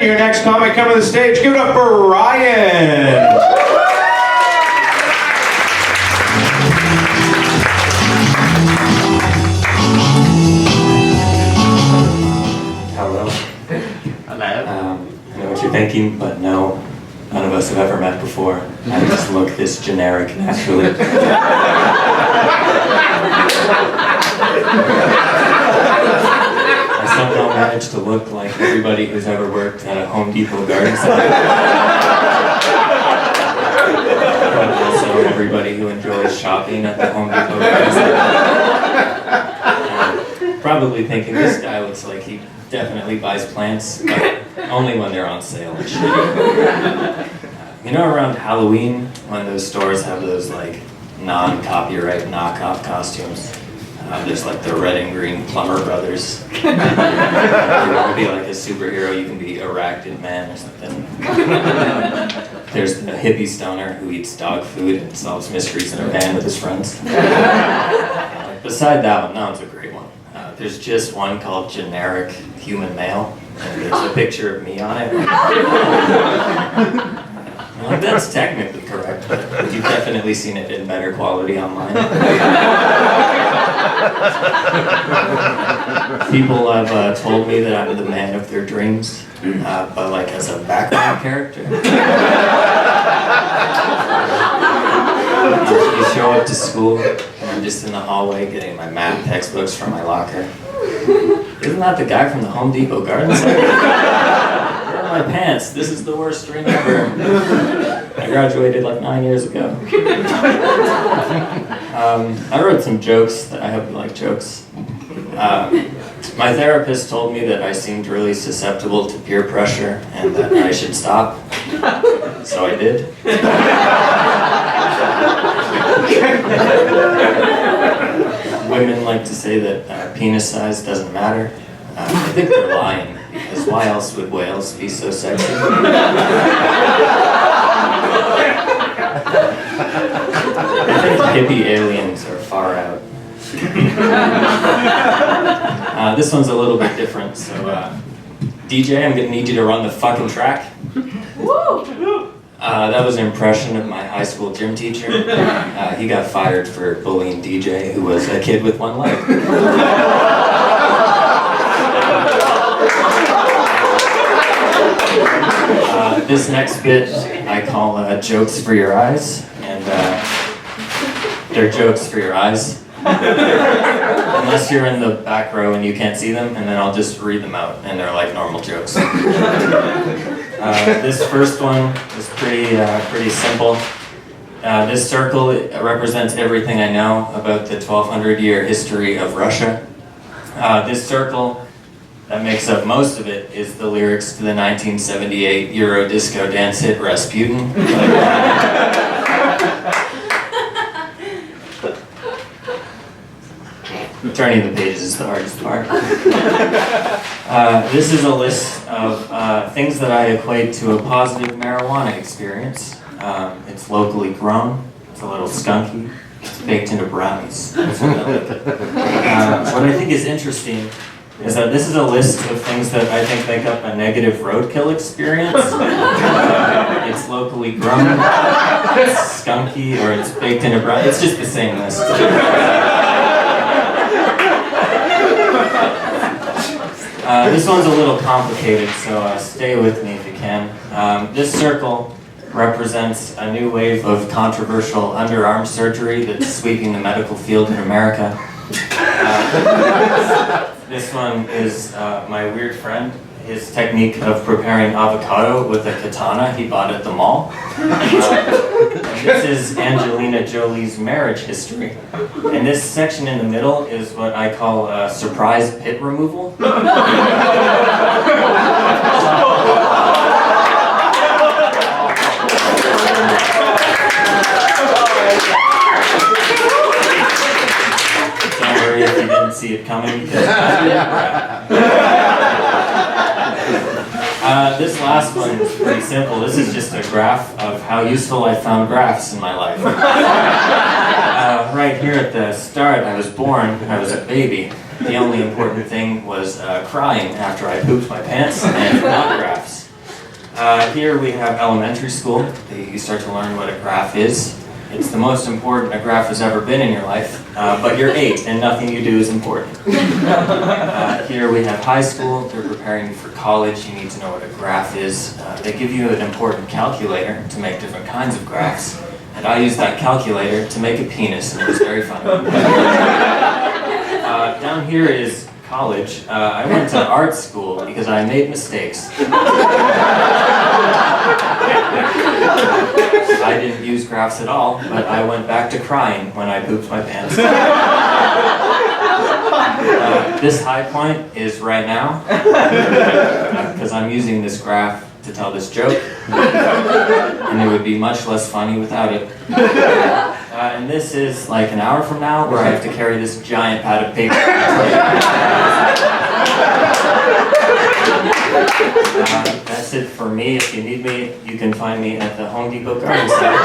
Your next comic coming to the stage, give it up for Ryan. Hello. Hello. I know what you're thinking, but no, none of us have ever met before. I just look this generic naturally. I somehow managed to look like everybody who's ever worked at a Home Depot garden center. But also everybody who enjoys shopping at the Home Depot garden center. Probably thinking this guy looks like he definitely buys plants, but only when they're on sale and shitty. You know, around Halloween, when those stores have those like non-copyright knockoff costumes, there's like the red and green Plumber Brothers. You want to be like a superhero, you can be Arachnid Man or something. There's the hippie stoner who eats dog food and solves mysteries in a van with his friends. Beside that one, that one's a great one. There's just one called Generic Human Male, and there's a picture of me on it. Like, that's technically correct, but you've definitely seen it in better quality online. People have told me that I'm the man of their dreams, but like as a background character. You show up to school, and I'm just in the hallway getting my math textbooks from my locker. Isn't that the guy from the Home Depot garden center? Where are my pants? This is the worst dream ever. I graduated like 9 years ago. I wrote some jokes. I hope you like jokes. My therapist told me that I seemed really susceptible to peer pressure and that I should stop. So I did. Women like to say that penis size doesn't matter. I think they're lying, because why else would whales be so sexy? I think hippie aliens are far out. This one's a little bit different, so DJ, I'm gonna need you to run the fucking track. That was an impression of my high school gym teacher. He got fired for bullying DJ, who was a kid with one leg. This next bit I call jokes for your eyes, and they're jokes for your eyes. Unless you're in the back row and you can't see them, and then I'll just read them out, and they're like normal jokes. This first one is pretty simple. This circle represents everything I know about the 1200-year history of Russia. This circle that makes up most of it is the lyrics to the 1978 Euro disco dance hit Rasputin. Turning the pages is the hardest part. This is a list of things that I equate to a positive marijuana experience. It's locally grown, it's a little skunky, it's baked into brownies. What I think is interesting is that this is a list of things that I think make up a negative roadkill experience. It's locally grown, it's skunky, or it's baked into brownies. It's just the same list. This one's a little complicated, so stay with me if you can. This circle represents a new wave of controversial underarm surgery that's sweeping the medical field in America. This one is my weird friend. His technique of preparing avocado with a katana he bought at the mall. This is Angelina Jolie's marriage history. And this section in the middle is what I call surprise pit removal. Don't worry if you didn't see it coming. This last one is pretty simple. This is just a graph of how useful I found graphs in my life. Right here at the start, I was born, I was a baby. The only important thing was crying after I pooped my pants and not graphs. Here we have elementary school. You start to learn what a graph is. It's the most important a graph has ever been in your life, but you're 8 and nothing you do is important. Here we have high school. They're preparing you for college. You need to know what a graph is. They give you an important calculator to make different kinds of graphs. And I used that calculator to make a penis, and it was very fun. Down here is college. I went to art school because I made mistakes. I didn't use graphs at all, but I went back to crying when I pooped my pants. This high point is right now, because I'm using this graph to tell this joke, and it would be much less funny without it. And this is like an hour from now, where I have to carry this giant pad of paper. That's it for me. If you need me, you can find me at the Home Depot garden center.